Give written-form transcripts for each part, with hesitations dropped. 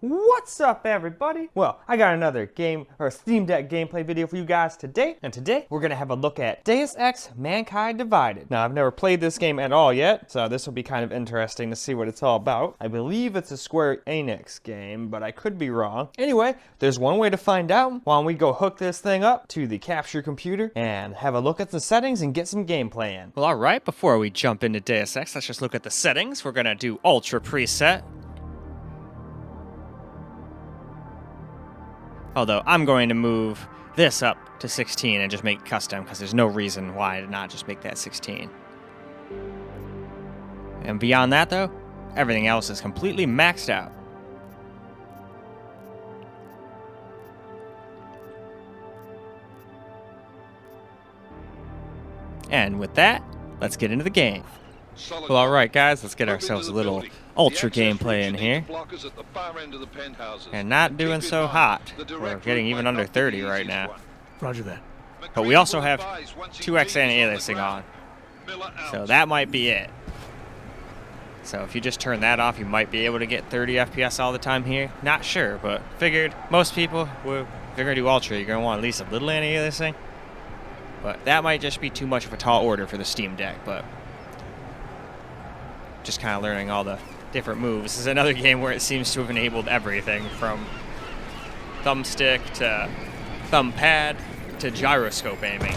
What's up, everybody? Well, I got another game or Steam Deck gameplay video for you guys today, and today we're gonna have a look at Deus Ex Mankind Divided. Now, I've never played this game at all yet, so this will be kind of interesting to see what it's all about. I believe it's a Square Enix game, but I could be wrong. Anyway, there's one way to find out. Why don't we go hook this thing up to the capture computer and have a look at the settings and get some gameplay in. Well, all right, before we jump into Deus Ex, let's just look at the settings. We're gonna do Ultra preset. Although I'm going to move this up to 16 and just make it custom because there's no reason why to not just make that 16. And beyond that though, everything else is completely maxed out. And with that, let's get into the game. Well, alright guys, let's get ourselves a little ultra gameplay in here. And not doing so hot. We're getting even under 30 right now. Roger that. But we also have 2x anti-aliasing on. So that might be it. So if you just turn that off, you might be able to get 30 FPS all the time here. Not sure, but figured most people, if you're going to do ultra, you're going to want at least a little anti-aliasing. But that might just be too much of a tall order for the Steam Deck, but just kind of learning all the different moves. This is another game where it seems to have enabled everything from thumbstick to thumb pad to gyroscope aiming.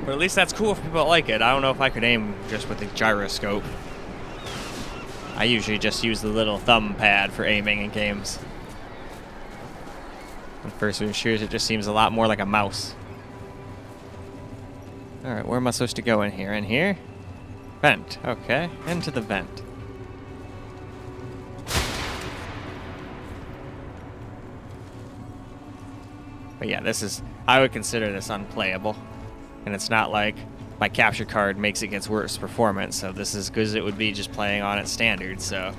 But at least that's cool for people that like it. I don't know if I could aim just with the gyroscope. I usually just use the little thumb pad for aiming in games. On first-person shooters, it just seems a lot more like a mouse. Alright, where am I supposed to go in here? In here? Vent, okay. Into the vent. But yeah, I would consider this unplayable. And it's not like my capture card makes it gets worse performance, so this is good as it would be just playing on its standard, so.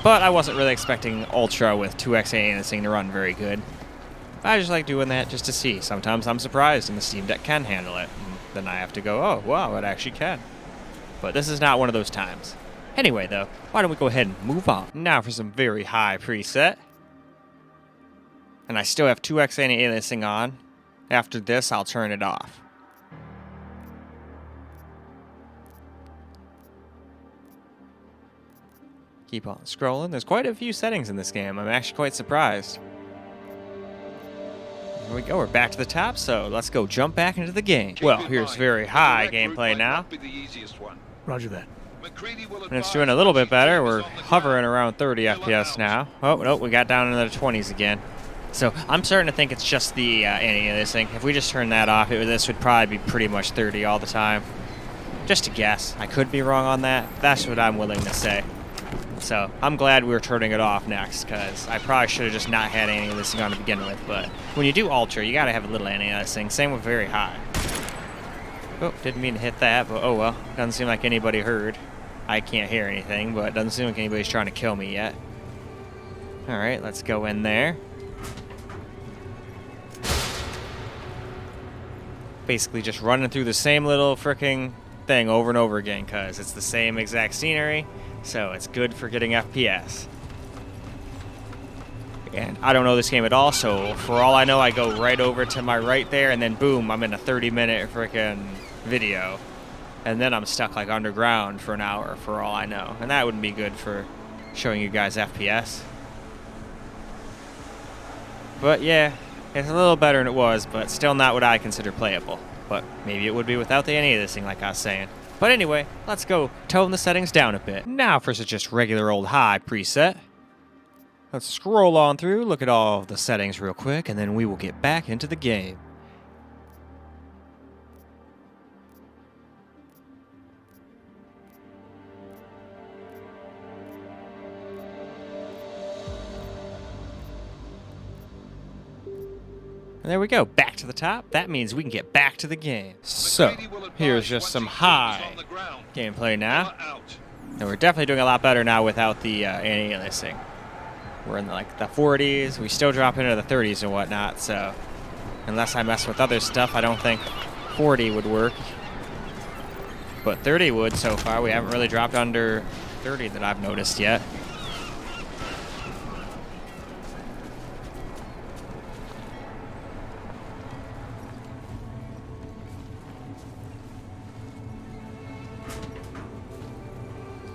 But I wasn't really expecting Ultra with 2x anti-aliasing to run very good. I just like doing that just to see. Sometimes I'm surprised and the Steam Deck can handle it. And then I have to go, oh, wow, it actually can. But this is not one of those times. Anyway, though, why don't we go ahead and move on. Now for some very high preset. And I still have 2x anti-aliasing on. After this, I'll turn it off. Keep on scrolling. There's quite a few settings in this game. I'm actually quite surprised. Here we go, we're back to the top, so let's go jump back into the game. Well, here's very high gameplay now. Roger that. And it's doing a little bit better. We're hovering around 30 FPS now. Oh, no, we got down into the 20s again. So I'm starting to think it's just the anti-aliasing. If we just turn that off, this would probably be pretty much 30 all the time. Just a guess. I could be wrong on that. That's what I'm willing to say. So I'm glad we were turning it off next, because I probably should have just not had anti-aliasing on to begin with. But when you do ultra, you got to have a little anti-aliasing. Same with very high. Oh, didn't mean to hit that, but oh well. Doesn't seem like anybody heard. I can't hear anything, but it doesn't seem like anybody's trying to kill me yet. Alright, let's go in there. Basically just running through the same little frickin' thing over and over again, because it's the same exact scenery. So it's good for getting FPS. And I don't know this game at all, so for all I know, I go right over to my right there, and then boom, I'm in a 30-minute frickin' video. And then I'm stuck like underground for an hour, for all I know. And that wouldn't be good for showing you guys FPS. But yeah, it's a little better than it was, but still not what I consider playable. But maybe it would be without the anti-aliasing, like I was saying. But anyway, let's go tone the settings down a bit. Now for just regular old high preset. Let's scroll on through, look at all of the settings real quick, and then we will get back into the game. And there we go, back to the top. That means we can get back to the game. So, here's just some high gameplay now. And we're definitely doing a lot better now without the anti-aliasing. We're in the 40s. We still drop into the 30s and whatnot, so unless I mess with other stuff, I don't think 40 would work. But 30 would so far. We haven't really dropped under 30 that I've noticed yet.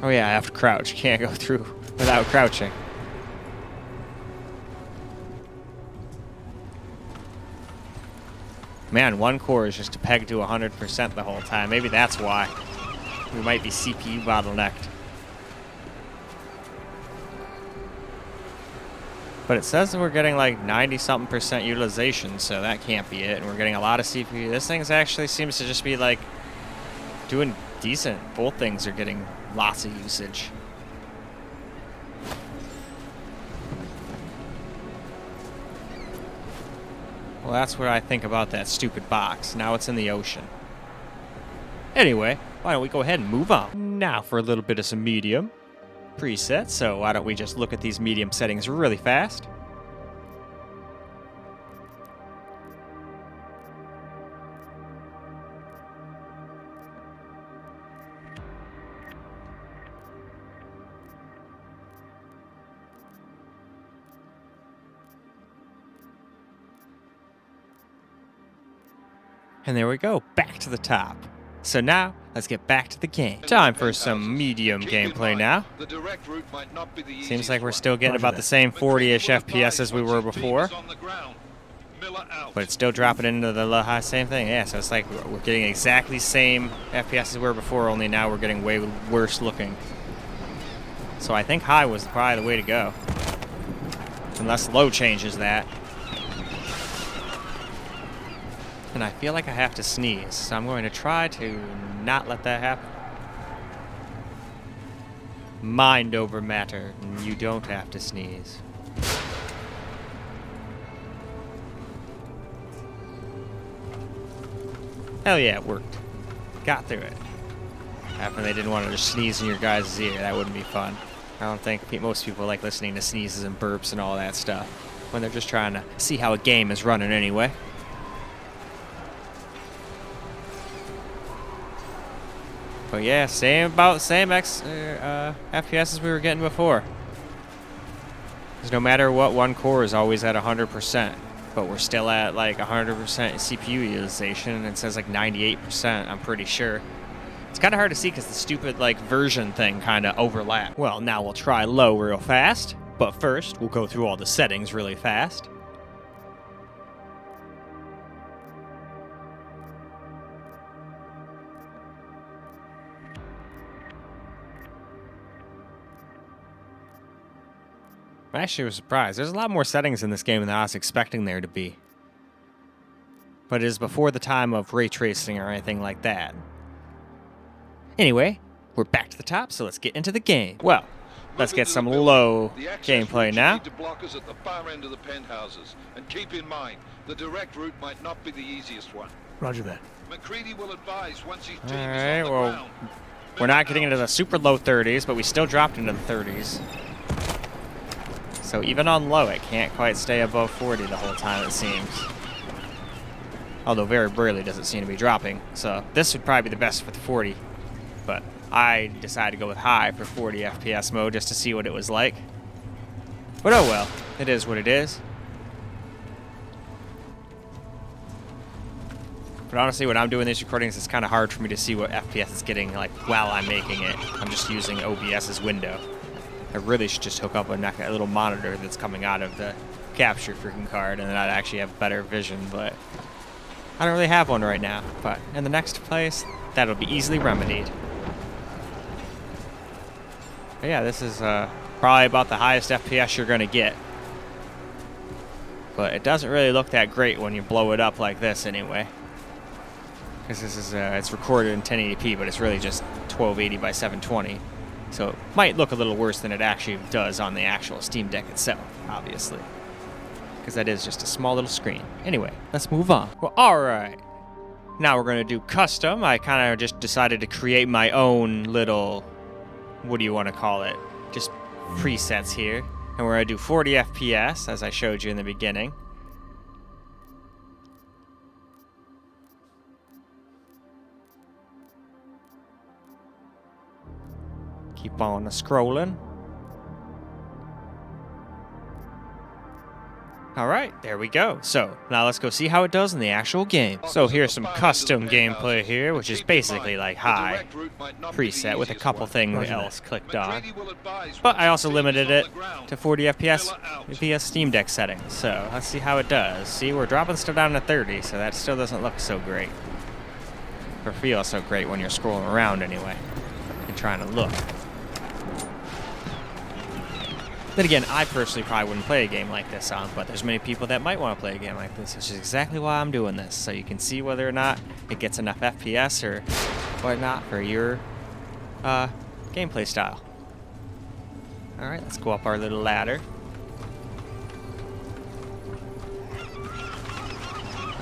Oh yeah, I have to crouch. Can't go through without crouching. Man, one core is just pegged to 100% the whole time. Maybe that's why. We might be CPU bottlenecked. But it says that we're getting like 90-something% utilization, so that can't be it. And we're getting a lot of CPU. This thing actually seems to just be like doing decent. Both things are getting lots of usage. Well, that's what I think about that stupid box. Now it's in the ocean. Anyway, why don't we go ahead and move on? Now for a little bit of some medium presets. So why don't we just look at these medium settings really fast. And there we go, back to the top. So now, let's get back to the game. Time for some medium gameplay now. Seems like we're still getting about the same 40-ish FPS as we were before. But it's still dropping into the low high, same thing. Yeah, so it's like we're getting exactly same FPS as we were before, only now we're getting way worse looking. So I think high was probably the way to go. Unless low changes that. And I feel like I have to sneeze, so I'm going to try to not let that happen. Mind over matter, you don't have to sneeze. Hell yeah, it worked. Got through it. After they didn't want to just sneeze in your guys' ear, that wouldn't be fun. I don't think most people like listening to sneezes and burps and all that stuff when they're just trying to see how a game is running anyway. But yeah, same FPS as we were getting before. Because no matter what, one core is always at 100%. But we're still at like 100% CPU utilization, and it says like 98%, I'm pretty sure. It's kind of hard to see because the stupid like version thing kind of overlap. Well, now we'll try low real fast. But first, we'll go through all the settings really fast. I actually was surprised. There's a lot more settings in this game than I was expecting there to be. But it is before the time of ray tracing or anything like that. Anyway, we're back to the top, so let's get into the game. Well, let's get some low gameplay now. Blockers at the far end of the penthouses, and keep in mind, the direct route might not be the easiest one. Roger that. McCready will advise once his team Alright, is on the well, ground. we're not getting into the super low 30s, but we still dropped into the 30s. So even on low, it can't quite stay above 40 the whole time, it seems. Although very rarely does it seem to be dropping. So this would probably be the best for the 40. But I decided to go with high for 40 FPS mode just to see what it was like. But oh well, it is what it is. But honestly, when I'm doing these recordings, it's kind of hard for me to see what FPS is getting like while I'm making it. I'm just using OBS's window. I really should just hook up a little monitor that's coming out of the capture freaking card, and then I'd actually have better vision, but I don't really have one right now. But in the next place, that'll be easily remedied. But yeah, this is probably about the highest FPS you're going to get. But it doesn't really look that great when you blow it up like this anyway. Because this is, it's recorded in 1080p, but it's really just 1280 by 720. So it might look a little worse than it actually does on the actual Steam Deck itself, obviously. Because that is just a small little screen. Anyway, let's move on. Well, alright. Now we're going to do custom. I kind of just decided to create my own little, what do you want to call it? Just presets here. And we're going to do 40 FPS, as I showed you in the beginning. keep on scrolling. Alright, there we go. So, now let's go see how it does in the actual game. So here's some custom gameplay here, which is basically like high preset with a couple things else clicked on. But I also limited it to 40 FPS via Steam Deck settings. So let's see how it does. See, we're dropping stuff down to 30, so that still doesn't look so great. Or feel so great when you're scrolling around anyway and trying to look. Then again, I personally probably wouldn't play a game like this on, but there's many people that might want to play a game like this, which is exactly why I'm doing this, so you can see whether or not it gets enough FPS or whatnot for your gameplay style. Alright, let's go up our little ladder.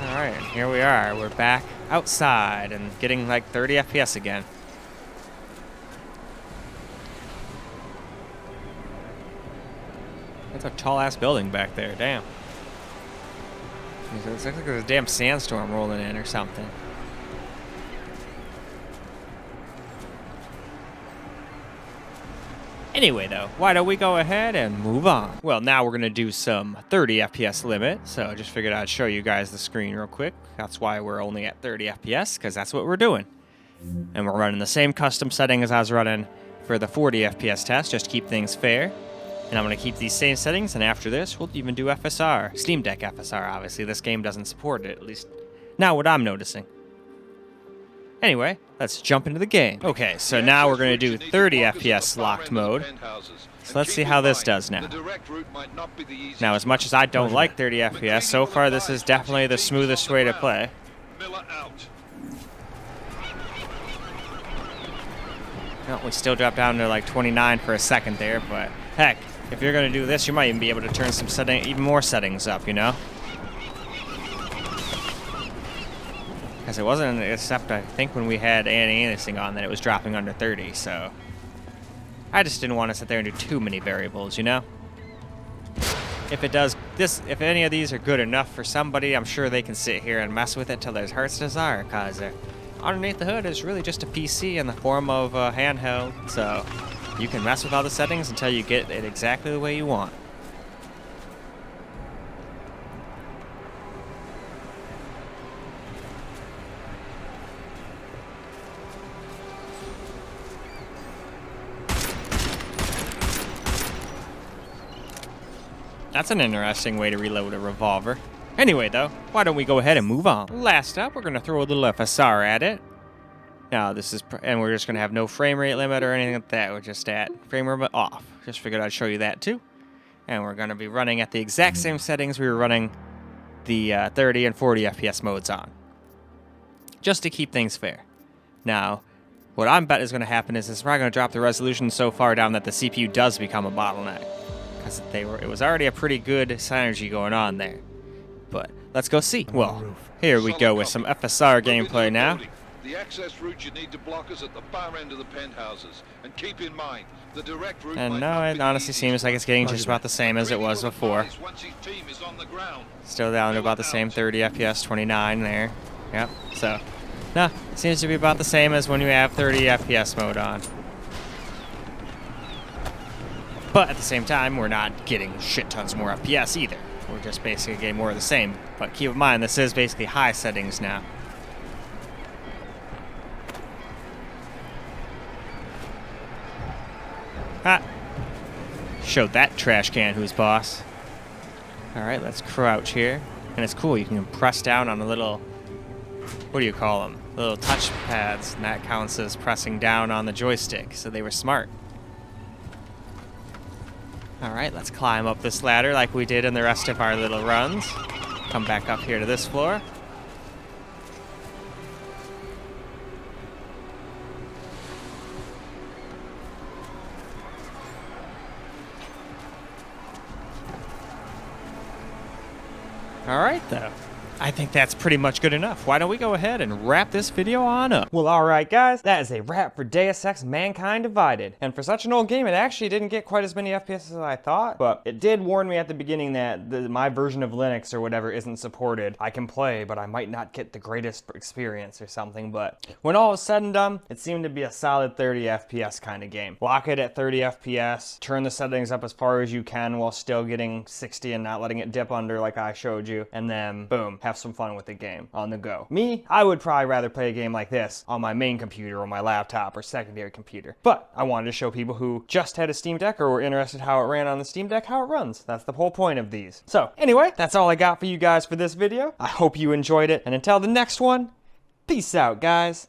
Alright, and here we are. We're back outside and getting like 30 FPS again. That's a tall-ass building back there, damn. It looks like there's a damn sandstorm rolling in or something. Anyway, though, why don't we go ahead and move on? Well, now we're going to do some 30 FPS limit, so I just figured I'd show you guys the screen real quick. That's why we're only at 30 FPS, because that's what we're doing. And we're running the same custom setting as I was running for the 40 FPS test, just to keep things fair. And I'm going to keep these same settings, and after this, we'll even do FSR. Steam Deck FSR, obviously. This game doesn't support it, at least not what I'm noticing. Anyway, let's jump into the game. Okay, so now we're going to do 30 FPS locked mode. So let's see how this does now. Now, as much as I don't like 30 FPS, so far this is definitely the smoothest way to play. Well, we still dropped down to like 29 for a second there, but heck, if you're going to do this, you might even be able to turn some even more settings up, you know? Because it wasn't, except I think when we had anti-aliasing on, that it was dropping under 30, so I just didn't want to sit there and do too many variables, you know? If it does this, if any of these are good enough for somebody, I'm sure they can sit here and mess with it till their heart's desire, because underneath the hood is really just a PC in the form of a handheld, so you can mess with all the settings until you get it exactly the way you want. That's an interesting way to reload a revolver. Anyway, though, why don't we go ahead and move on? Last up, we're going to throw a little FSR at it. Now, this is, and we're just going to have no frame rate limit or anything like that. We're just at frame rate off. Just figured I'd show you that too. And we're going to be running at the exact same settings we were running the 30 and 40 FPS modes on. Just to keep things fair. Now, what I'm bet is going to happen is it's probably going to drop the resolution so far down that the CPU does become a bottleneck. Because it was already a pretty good synergy going on there. But let's go see. Well, here we go with some FSR gameplay now. The access route you need to block us at the far end of the penthouses, and keep in mind the direct route. And no, it honestly seems like it's getting just about the same as it was before. Still down to about the same 30 FPS, 29 there. Yep. So, no, it seems to be about the same as when you have 30 FPS mode on. But at the same time, we're not getting shit tons more FPS either. We're just basically getting more of the same. But keep in mind, this is basically high settings now. Ha! Showed that trash can who's boss. Alright, let's crouch here. And it's cool, you can press down on a little, what do you call them? Little touch pads, and that counts as pressing down on the joystick, so they were smart. Alright, let's climb up this ladder like we did in the rest of our little runs. Come back up here to this floor. Alright, though. I think that's pretty much good enough. Why don't we go ahead and wrap this video on up? Well, alright guys, that is a wrap for Deus Ex Mankind Divided. And for such an old game, it actually didn't get quite as many FPS as I thought, but it did warn me at the beginning that my version of Linux or whatever isn't supported. I can play, but I might not get the greatest experience or something, but when all was said and done, it seemed to be a solid 30 FPS kind of game. Lock it at 30 FPS, turn the settings up as far as you can while still getting 60 and not letting it dip under like I showed you, and then boom, have some fun with the game on the go. Me, I would probably rather play a game like this on my main computer or my laptop or secondary computer, but I wanted to show people who just had a Steam Deck or were interested how it ran on the Steam Deck how it runs. That's the whole point of these. So anyway, that's all I got for you guys for this video. I hope you enjoyed it, and until the next one, peace out guys.